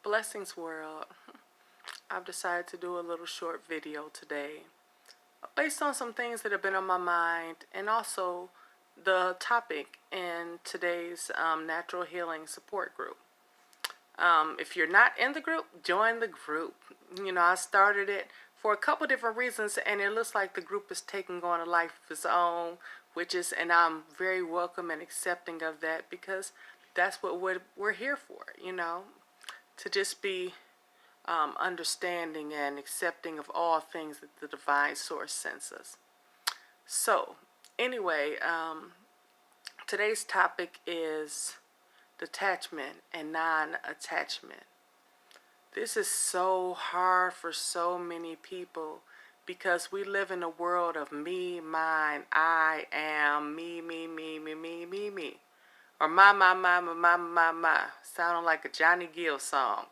Blessings world. I've decided to do a little short video today based on some things that have been on my mind and also the topic in today's natural healing support group. If you're not in the group, join the group. I started it for a couple different reasons, and it looks like the group is taking on a life of its own, and I'm very welcome and accepting of that because that's what we're here for, to just be understanding and accepting of all things that the divine source sends us. So, anyway, today's topic is detachment and non-attachment. This is so hard for so many people because we live in a world of me, mine, I am, me, me. Or my. Sounding like a Johnny Gill song.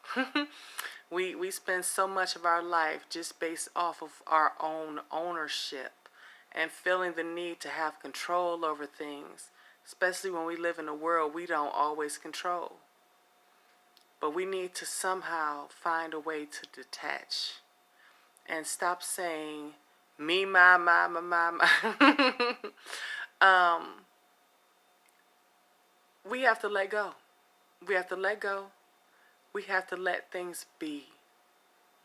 We spend so much of our life just based off of our own ownership and feeling the need to have control over things, especially when we live in a world we don't always control. But we need to somehow find a way to detach and stop saying me, my. We have to let go. We have to let go. We have to let things be.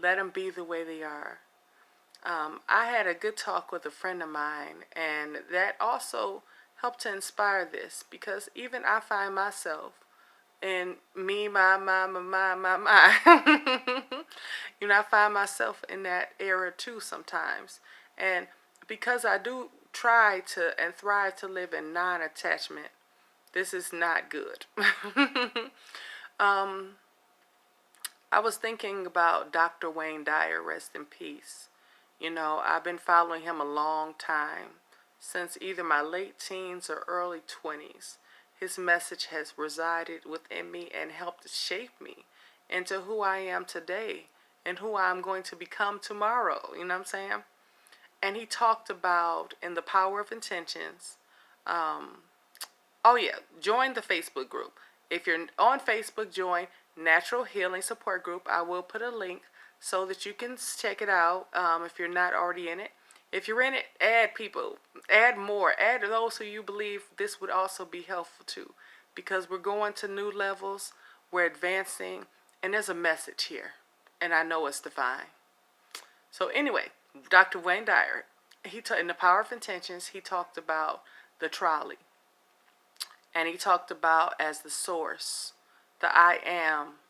Let them be the way they are. I had a good talk with a friend of mine, and that also helped to inspire this because even I find myself in me, my. I find myself in that era too sometimes. And because I do try to and thrive to live in non-attachment, this is not good. I was thinking about Dr. Wayne Dyer, rest in peace. I've been following him a long time, since either my late teens or early 20s. His message has resided within me and helped to shape me into who I am today and who I'm going to become tomorrow. You know what I'm saying? And he talked about in the power of intentions. Join the Facebook group. If you're on Facebook, join Natural Healing Support Group. I will put a link so that you can check it out if you're not already in it. If you're in it, add people, add more, add those who you believe this would also be helpful to, because we're going to new levels, we're advancing, and there's a message here, and I know it's divine. So anyway, Dr. Wayne Dyer, in the power of intentions, he talked about the trolley. And he talked about as the source, the I am,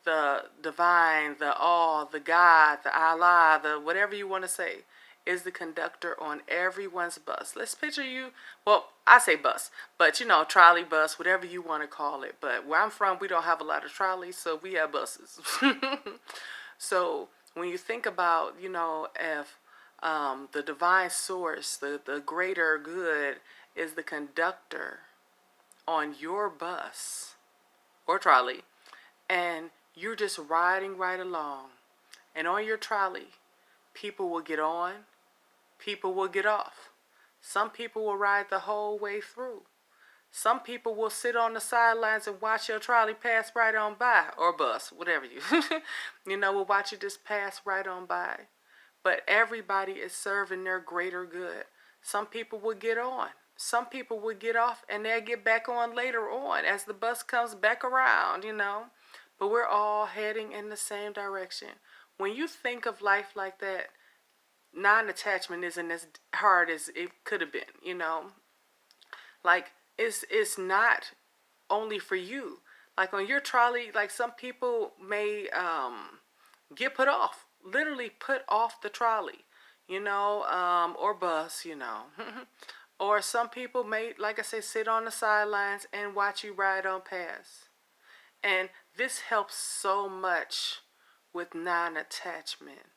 the divine, the all, the God, the Allah, the whatever you want to say, is the conductor on everyone's bus. Let's picture you, well, I say bus, but trolley bus, whatever you want to call it. But where I'm from, we don't have a lot of trolleys, so we have buses. So when you think about, if the divine source, the greater good is the conductor on your bus or trolley, and you're just riding right along, and on your trolley, people will get on, people will get off. Some people will ride the whole way through. Some people will sit on the sidelines and watch your trolley pass right on by, or bus, whatever you will watch it just pass right on by. But everybody is serving their greater good. Some people will get on. Some people will get off and they'll get back on later on as the bus comes back around, But we're all heading in the same direction. When you think of life like that, non-attachment isn't as hard as it could have been, Like, it's not only for you. Like on your trolley, like some people may get put off, literally put off the trolley, or bus, Or some people may, like I say, sit on the sidelines and watch you ride on past. And this helps so much with non-attachment.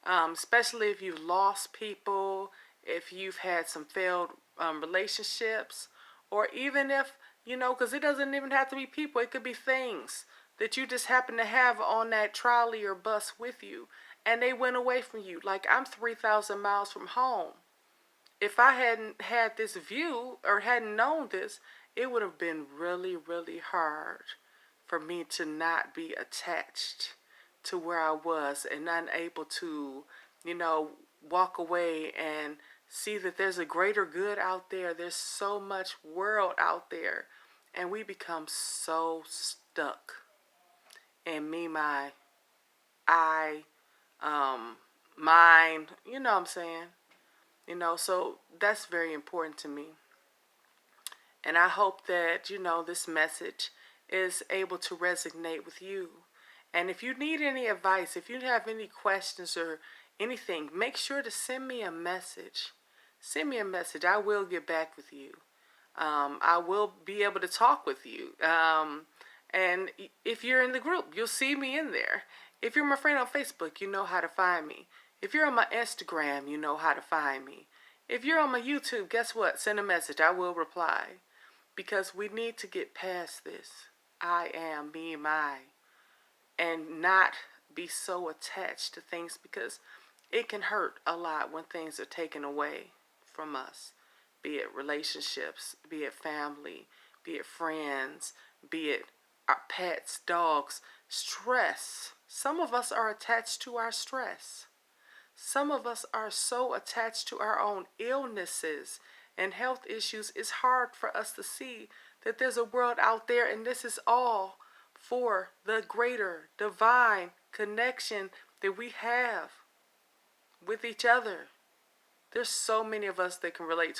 Especially if you've lost people, if you've had some failed relationships, or even if, because it doesn't even have to be people. It could be things that you just happen to have on that trolley or bus with you, and they went away from you. Like, I'm 3,000 miles from home. If I hadn't had this view or hadn't known this, it would have been really, really hard for me to not be attached to where I was and unable to, walk away and see that there's a greater good out there. There's so much world out there. And we become so stuck in me, my, I, mine, you know what I'm saying? So that's very important to me. And I hope that, this message is able to resonate with you. And if you need any advice, if you have any questions or anything, make sure to send me a message. Send me a message. I will get back with you. I will be able to talk with you. And if you're in the group, you'll see me in there. If you're my friend on Facebook, you know how to find me. If you're on my Instagram, you know how to find me. If you're on my YouTube, guess what? Send a message. I will reply. Because we need to get past this. I am, me, my. And not be so attached to things, because it can hurt a lot when things are taken away from us. Be it relationships, be it family, be it friends, be it our pets, dogs, stress. Some of us are attached to our stress. Some of us are so attached to our own illnesses and health issues. It's hard for us to see that there's a world out there, and this is all for the greater divine connection that we have with each other. There's so many of us that can relate to